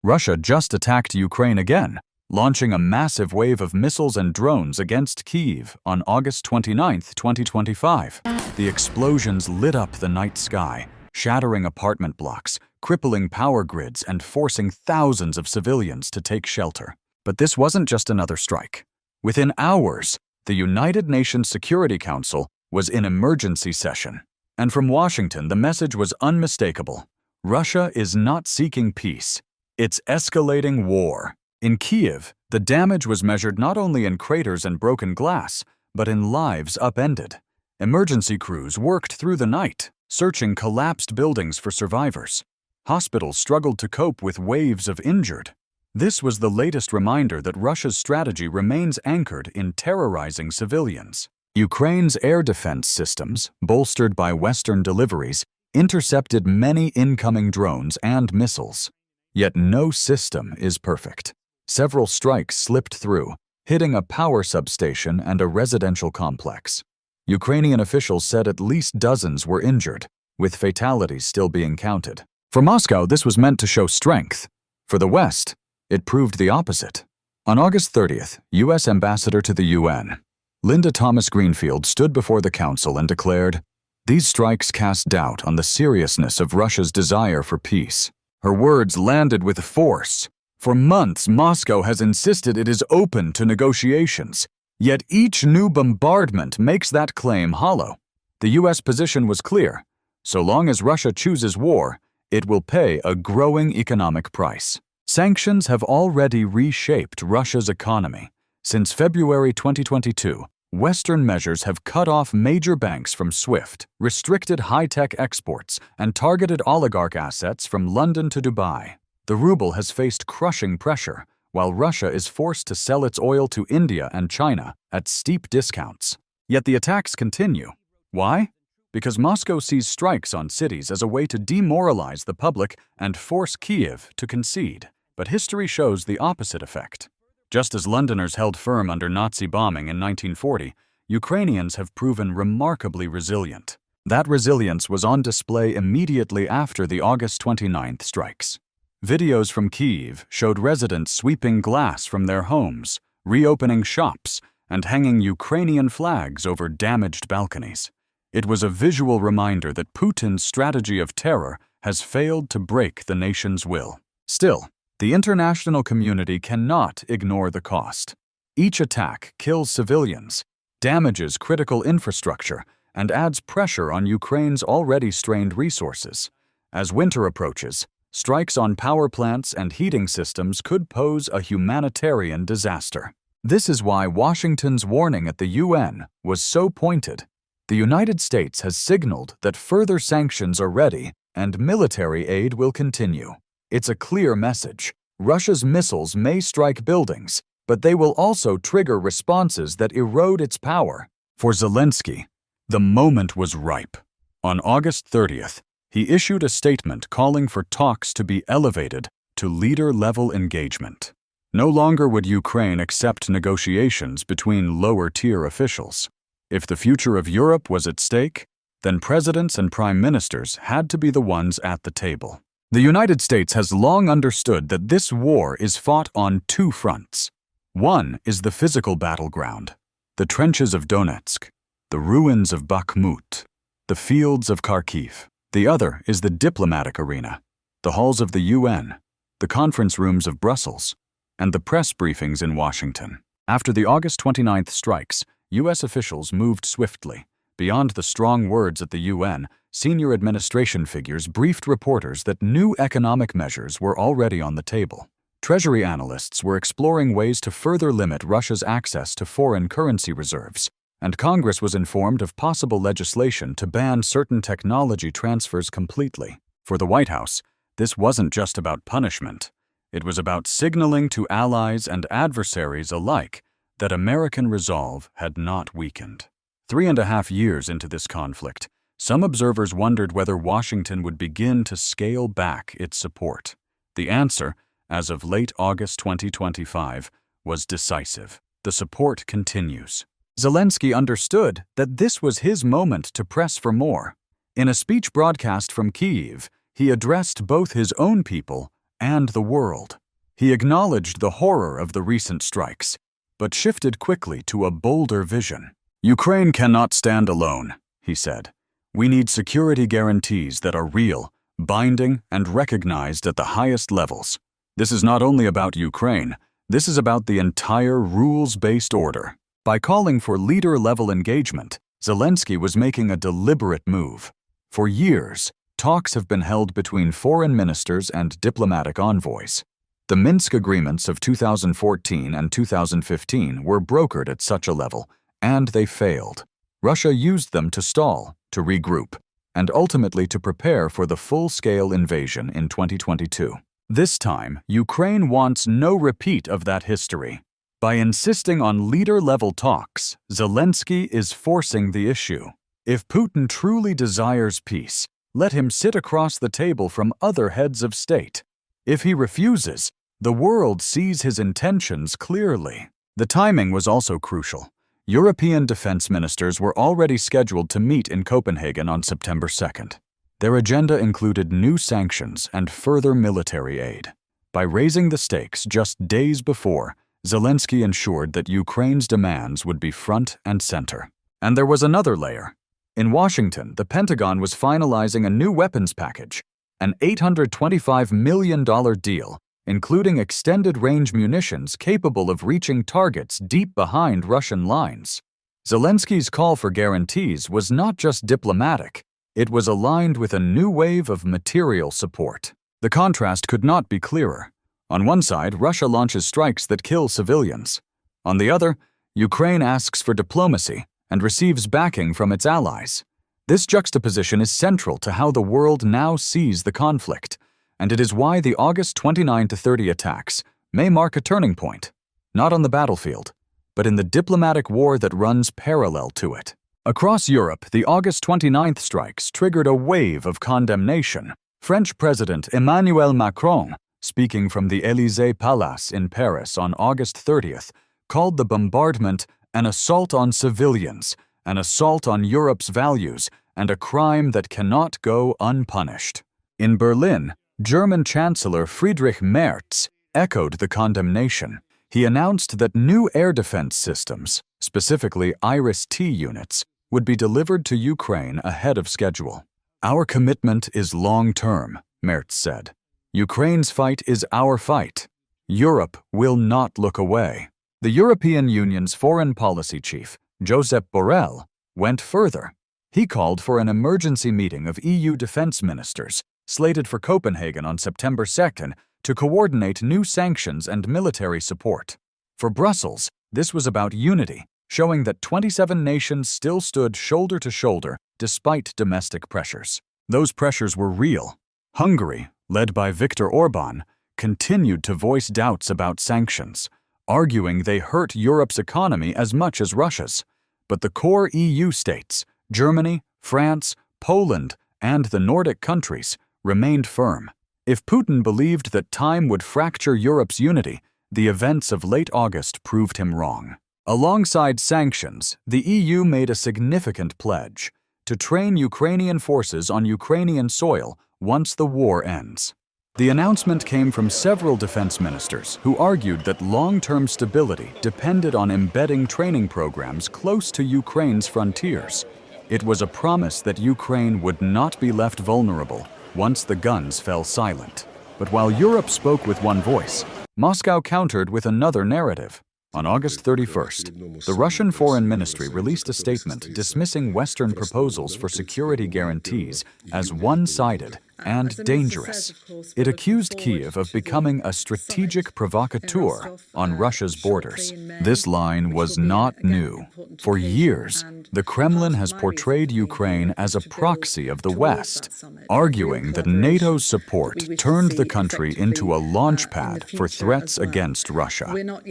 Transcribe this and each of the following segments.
Russia just attacked Ukraine again, launching a massive wave of missiles and drones against Kyiv on August 29, 2025. The explosions lit up the night sky, shattering apartment blocks, crippling power grids, and forcing thousands of civilians to take shelter. But this wasn't just another strike. Within hours, the United Nations Security Council was in emergency session. And from Washington, the message was unmistakable. Russia is not seeking peace. It's escalating war. In Kyiv, the damage was measured not only in craters and broken glass, but in lives upended. Emergency crews worked through the night, searching collapsed buildings for survivors. Hospitals struggled to cope with waves of injured. This was the latest reminder that Russia's strategy remains anchored in terrorizing civilians. Ukraine's air defense systems, bolstered by Western deliveries, intercepted many incoming drones and missiles. Yet no system is perfect. Several strikes slipped through, hitting a power substation and a residential complex. Ukrainian officials said at least dozens were injured, with fatalities still being counted. For Moscow, this was meant to show strength. For the West, it proved the opposite. On August 30th, U.S. Ambassador to the UN, Linda Thomas-Greenfield, stood before the Council and declared, "These strikes cast doubt on the seriousness of Russia's desire for peace." Her words landed with force. For months, Moscow has insisted it is open to negotiations, yet each new bombardment makes that claim hollow. The U.S. position was clear. So long as Russia chooses war, it will pay a growing economic price. Sanctions have already reshaped Russia's economy. Since February 2022, Western measures have cut off major banks from SWIFT, restricted high-tech exports, and targeted oligarch assets from London to Dubai. The ruble has faced crushing pressure, while Russia is forced to sell its oil to India and China at steep discounts. Yet the attacks continue. Why? Because Moscow sees strikes on cities as a way to demoralize the public and force Kyiv to concede. But history shows the opposite effect. Just as Londoners held firm under Nazi bombing in 1940, Ukrainians have proven remarkably resilient. That resilience was on display immediately after the August 29th strikes. Videos from Kyiv showed residents sweeping glass from their homes, reopening shops, and hanging Ukrainian flags over damaged balconies. It was a visual reminder that Putin's strategy of terror has failed to break the nation's will. Still, the international community cannot ignore the cost. Each attack kills civilians, damages critical infrastructure, and adds pressure on Ukraine's already strained resources. As winter approaches, strikes on power plants and heating systems could pose a humanitarian disaster. This is why Washington's warning at the UN was so pointed. The United States has signaled that further sanctions are ready and military aid will continue. It's a clear message. Russia's missiles may strike buildings, but they will also trigger responses that erode its power. For Zelensky, the moment was ripe. On August 30th, he issued a statement calling for talks to be elevated to leader-level engagement. No longer would Ukraine accept negotiations between lower-tier officials. If the future of Europe was at stake, then presidents and prime ministers had to be the ones at the table. The United States has long understood that this war is fought on two fronts. One is the physical battleground, the trenches of Donetsk, the ruins of Bakhmut, the fields of Kharkiv. The other is the diplomatic arena, the halls of the UN, the conference rooms of Brussels, and the press briefings in Washington. After the August 29th strikes, U.S. officials moved swiftly. Beyond the strong words at the UN, senior administration figures briefed reporters that new economic measures were already on the table. Treasury analysts were exploring ways to further limit Russia's access to foreign currency reserves, and Congress was informed of possible legislation to ban certain technology transfers completely. For the White House, this wasn't just about punishment. It was about signaling to allies and adversaries alike that American resolve had not weakened. 3.5 years into this conflict, some observers wondered whether Washington would begin to scale back its support. The answer, as of late August 2025, was decisive. The support continues. Zelensky understood that this was his moment to press for more. In a speech broadcast from Kyiv, he addressed both his own people and the world. He acknowledged the horror of the recent strikes, but shifted quickly to a bolder vision. Ukraine cannot stand alone, he said. We need security guarantees that are real, binding, and recognized at the highest levels. This is not only about Ukraine, this is about the entire rules-based order. By calling for leader-level engagement, Zelensky was making a deliberate move. For years, talks have been held between foreign ministers and diplomatic envoys. The Minsk agreements of 2014 and 2015 were brokered at such a level, and they failed. Russia used them to stall, to regroup, and ultimately to prepare for the full-scale invasion in 2022. This time, Ukraine wants no repeat of that history. By insisting on leader-level talks, Zelensky is forcing the issue. If Putin truly desires peace, let him sit across the table from other heads of state. If he refuses, the world sees his intentions clearly. The timing was also crucial. European defense ministers were already scheduled to meet in Copenhagen on September 2nd. Their agenda included new sanctions and further military aid. By raising the stakes just days before, Zelensky ensured that Ukraine's demands would be front and center. And there was another layer. In Washington, the Pentagon was finalizing a new weapons package, an $825 million deal, including extended-range munitions capable of reaching targets deep behind Russian lines. Zelensky's call for guarantees was not just diplomatic, it was aligned with a new wave of material support. The contrast could not be clearer. On one side, Russia launches strikes that kill civilians. On the other, Ukraine asks for diplomacy and receives backing from its allies. This juxtaposition is central to how the world now sees the conflict, and it is why the August 29-30 attacks may mark a turning point, not on the battlefield, but in the diplomatic war that runs parallel to it. Across Europe, the August 29th strikes triggered a wave of condemnation. French President Emmanuel Macron, speaking from the Élysée Palace in Paris on August 30th, called the bombardment an assault on civilians, an assault on Europe's values, and a crime that cannot go unpunished. In Berlin, German Chancellor Friedrich Merz echoed the condemnation. He announced that new air defense systems, specifically IRIS-T units, would be delivered to Ukraine ahead of schedule. Our commitment is long-term, Merz said. Ukraine's fight is our fight. Europe will not look away. The European Union's foreign policy chief, Josep Borrell, went further. He called for an emergency meeting of EU defense ministers, slated for Copenhagen on September 2nd, to coordinate new sanctions and military support. For Brussels, this was about unity, showing that 27 nations still stood shoulder to shoulder despite domestic pressures. Those pressures were real. Hungary, led by Viktor Orban, continued to voice doubts about sanctions, arguing they hurt Europe's economy as much as Russia's. But the core EU states, Germany, France, Poland, and the Nordic countries, remained firm. If Putin believed that time would fracture Europe's unity, the events of late August proved him wrong. Alongside sanctions, the EU made a significant pledge to train Ukrainian forces on Ukrainian soil once the war ends. The announcement came from several defense ministers who argued that long-term stability depended on embedding training programs close to Ukraine's frontiers. It was a promise that Ukraine would not be left vulnerable once the guns fell silent. But while Europe spoke with one voice, Moscow countered with another narrative. On August 31st, the Russian Foreign Ministry released a statement dismissing Western proposals for security guarantees as one-sided and dangerous. It accused Kyiv of becoming a strategic provocateur on Russia's borders. This line was not new. For years, the Kremlin has portrayed Ukraine as a proxy of the West, arguing that NATO's support turned the country into a launchpad for threats against Russia.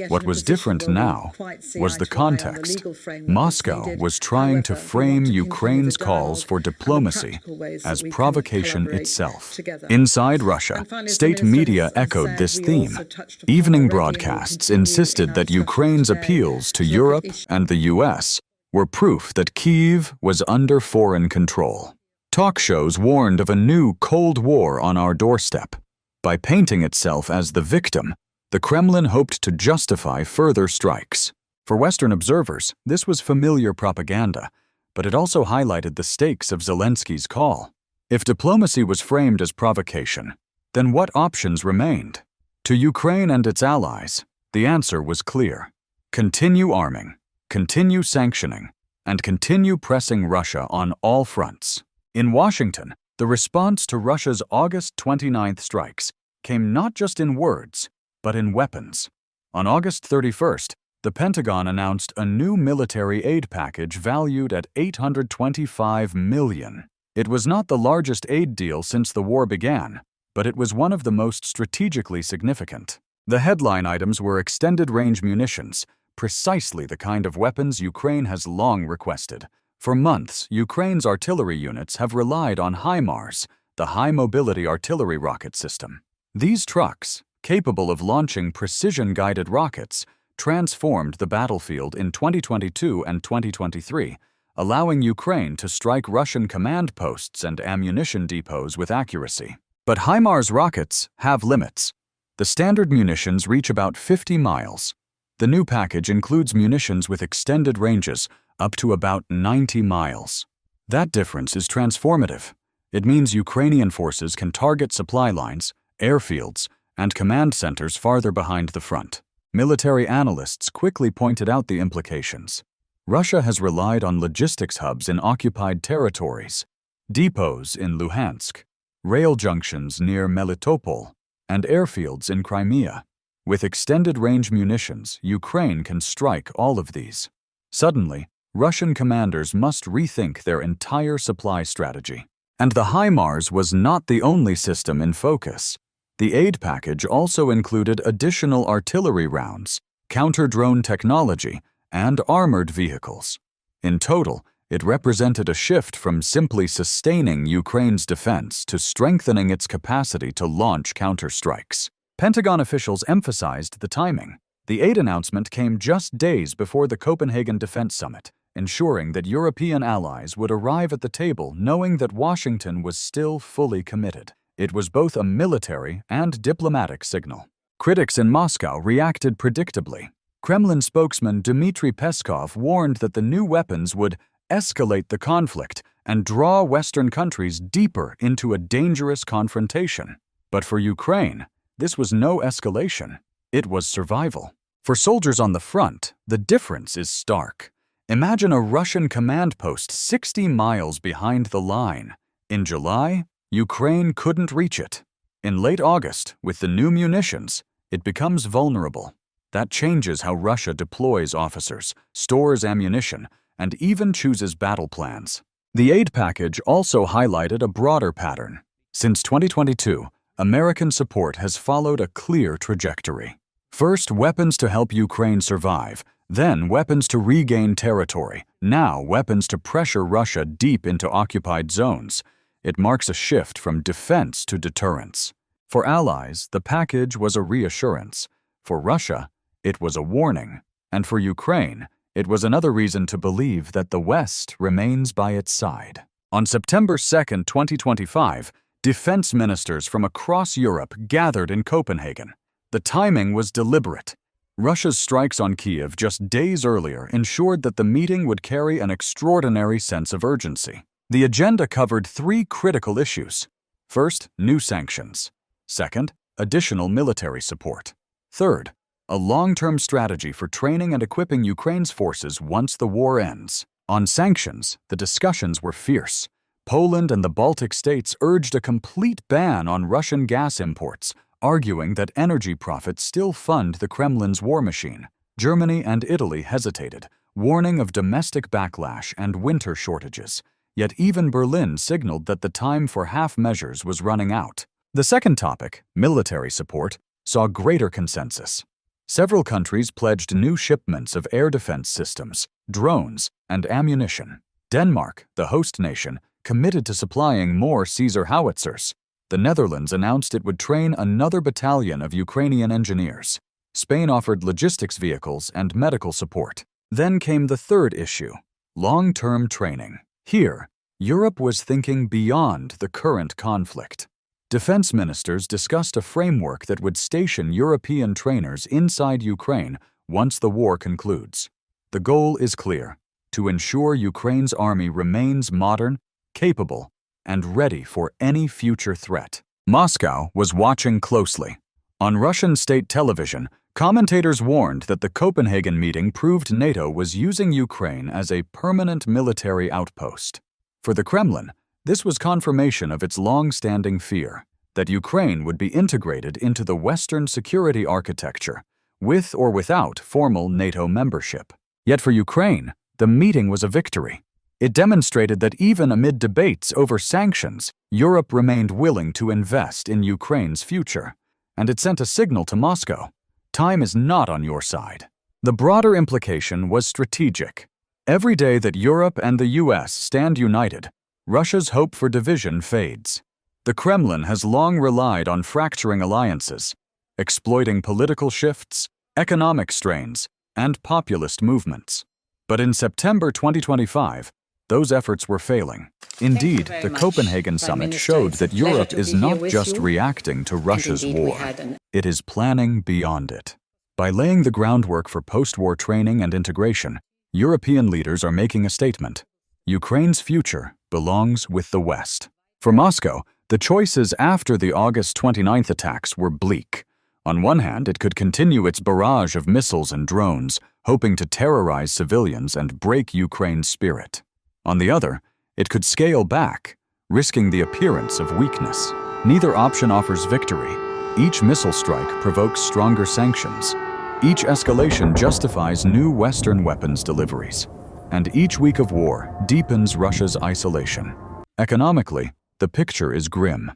What was different now was the context. Moscow was trying to frame Ukraine's calls for diplomacy as provocation itself. Inside Russia, state media echoed this theme. Evening broadcasts insisted that Ukraine's appeals to Europe and the US were proof that Kyiv was under foreign control. Talk shows warned of a new Cold War on our doorstep. By painting itself as the victim, the Kremlin hoped to justify further strikes. For Western observers, this was familiar propaganda, but it also highlighted the stakes of Zelensky's call. If diplomacy was framed as provocation, then what options remained? To Ukraine and its allies, the answer was clear. Continue arming, continue sanctioning, and continue pressing Russia on all fronts. In Washington, the response to Russia's August 29th strikes came not just in words, but in weapons. On August 31st, the Pentagon announced a new military aid package valued at $825 million. It was not the largest aid deal since the war began, but it was one of the most strategically significant. The headline items were extended-range munitions, precisely the kind of weapons Ukraine has long requested. For months, Ukraine's artillery units have relied on HIMARS, the high-mobility artillery rocket system. These trucks, capable of launching precision-guided rockets, transformed the battlefield in 2022 and 2023, allowing Ukraine to strike Russian command posts and ammunition depots with accuracy. But HIMARS rockets have limits. The standard munitions reach about 50 miles. The new package includes munitions with extended ranges up to about 90 miles. That difference is transformative. It means Ukrainian forces can target supply lines, airfields, and command centers farther behind the front. Military analysts quickly pointed out the implications. Russia has relied on logistics hubs in occupied territories, depots in Luhansk, rail junctions near Melitopol, and airfields in Crimea. With extended-range munitions, Ukraine can strike all of these. Suddenly, Russian commanders must rethink their entire supply strategy. And the HIMARS was not the only system in focus. The aid package also included additional artillery rounds, counter-drone technology, and armored vehicles. In total, it represented a shift from simply sustaining Ukraine's defense to strengthening its capacity to launch counterstrikes. Pentagon officials emphasized the timing. The aid announcement came just days before the Copenhagen Defense Summit, ensuring that European allies would arrive at the table knowing that Washington was still fully committed. It was both a military and diplomatic signal. Critics in Moscow reacted predictably. Kremlin spokesman Dmitry Peskov warned that the new weapons would escalate the conflict and draw Western countries deeper into a dangerous confrontation. But for Ukraine, this was no escalation. It was survival. For soldiers on the front, the difference is stark. Imagine a Russian command post 60 miles behind the line. In July, Ukraine couldn't reach it. In late August, with the new munitions, it becomes vulnerable. That changes how Russia deploys officers, stores ammunition, and even chooses battle plans. The aid package also highlighted a broader pattern. Since 2022, American support has followed a clear trajectory. First, weapons to help Ukraine survive, then weapons to regain territory, now weapons to pressure Russia deep into occupied zones. It marks a shift from defense to deterrence. For allies, the package was a reassurance. For Russia, it was a warning. And for Ukraine, it was another reason to believe that the West remains by its side. On September 2, 2025, defense ministers from across Europe gathered in Copenhagen. The timing was deliberate. Russia's strikes on Kyiv just days earlier ensured that the meeting would carry an extraordinary sense of urgency. The agenda covered three critical issues. First, new sanctions. Second, additional military support. Third, a long-term strategy for training and equipping Ukraine's forces once the war ends. On sanctions, the discussions were fierce. Poland and the Baltic states urged a complete ban on Russian gas imports, arguing that energy profits still fund the Kremlin's war machine. Germany and Italy hesitated, warning of domestic backlash and winter shortages. Yet even Berlin signaled that the time for half measures was running out. The second topic, military support, saw greater consensus. Several countries pledged new shipments of air defense systems, drones, and ammunition. Denmark, the host nation, committed to supplying more Caesar howitzers. The Netherlands announced it would train another battalion of Ukrainian engineers. Spain offered logistics vehicles and medical support. Then came the third issue, long-term training. Here, Europe was thinking beyond the current conflict. Defense ministers discussed a framework that would station European trainers inside Ukraine once the war concludes. The goal is clear: to ensure Ukraine's army remains modern, capable, and ready for any future threat. Moscow was watching closely. On Russian state television, commentators warned that the Copenhagen meeting proved NATO was using Ukraine as a permanent military outpost. For the Kremlin, this was confirmation of its long-standing fear that Ukraine would be integrated into the Western security architecture, with or without formal NATO membership. Yet for Ukraine, the meeting was a victory. It demonstrated that even amid debates over sanctions, Europe remained willing to invest in Ukraine's future. And it sent a signal to Moscow: time is not on your side. The broader implication was strategic. Every day that Europe and the US stand united, Russia's hope for division fades. The Kremlin has long relied on fracturing alliances, exploiting political shifts, economic strains, and populist movements. But in September 2025, those efforts were failing. Indeed, the Copenhagen summit showed that Europe is not just reacting to Russia's war, it is planning beyond it. By laying the groundwork for post-war training and integration, European leaders are making a statement: Ukraine's future belongs with the West. For Moscow, the choices after the August 29th attacks were bleak. On one hand, it could continue its barrage of missiles and drones, hoping to terrorize civilians and break Ukraine's spirit. On the other, it could scale back, risking the appearance of weakness. Neither option offers victory. Each missile strike provokes stronger sanctions. Each escalation justifies new Western weapons deliveries. And each week of war deepens Russia's isolation. Economically, the picture is grim.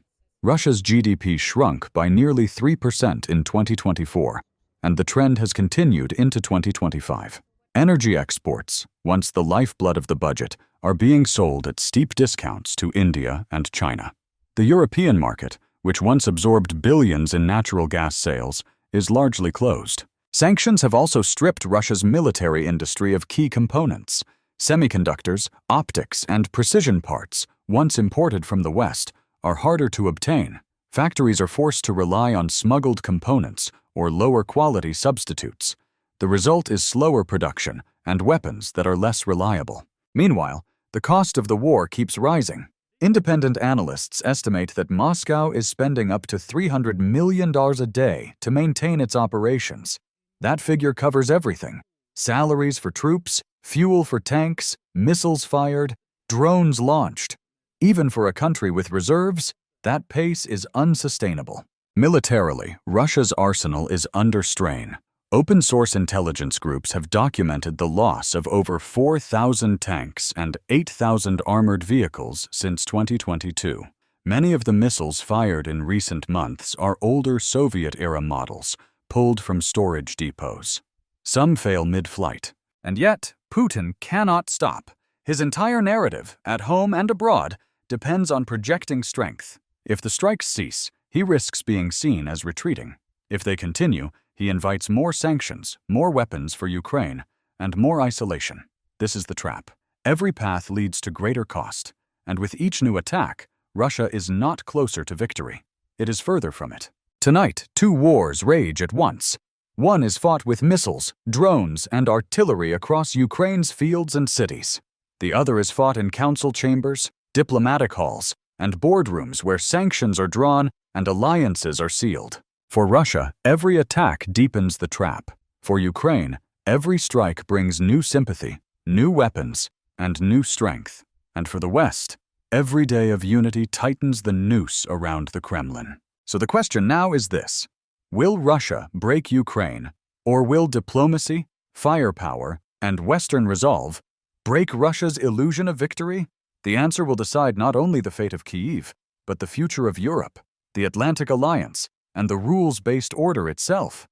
Russia's GDP shrunk by nearly 3% in 2024, and the trend has continued into 2025. Energy exports, once the lifeblood of the budget, are being sold at steep discounts to India and China. The European market, which once absorbed billions in natural gas sales, is largely closed. Sanctions have also stripped Russia's military industry of key components. Semiconductors, optics, and precision parts, once imported from the West, are harder to obtain. Factories are forced to rely on smuggled components or lower-quality substitutes. The result is slower production and weapons that are less reliable. Meanwhile, the cost of the war keeps rising. Independent analysts estimate that Moscow is spending up to $300 million a day to maintain its operations. That figure covers everything: salaries for troops, fuel for tanks, missiles fired, drones launched. Even for a country with reserves, that pace is unsustainable. Militarily, Russia's arsenal is under strain. Open-source intelligence groups have documented the loss of over 4,000 tanks and 8,000 armored vehicles since 2022. Many of the missiles fired in recent months are older Soviet-era models, pulled from storage depots. Some fail mid-flight. And yet, Putin cannot stop. His entire narrative, at home and abroad, depends on projecting strength. If the strikes cease, he risks being seen as retreating. If they continue, he invites more sanctions, more weapons for Ukraine, and more isolation. This is the trap. Every path leads to greater cost, and with each new attack, Russia is not closer to victory. It is further from it. Tonight, two wars rage at once. One is fought with missiles, drones, and artillery across Ukraine's fields and cities. The other is fought in council chambers, diplomatic halls, and boardrooms where sanctions are drawn and alliances are sealed. For Russia, every attack deepens the trap. For Ukraine, every strike brings new sympathy, new weapons, and new strength. And for the West, every day of unity tightens the noose around the Kremlin. So the question now is this: will Russia break Ukraine, or will diplomacy, firepower, and Western resolve break Russia's illusion of victory? The answer will decide not only the fate of Kyiv, but the future of Europe, the Atlantic Alliance, and the rules-based order itself.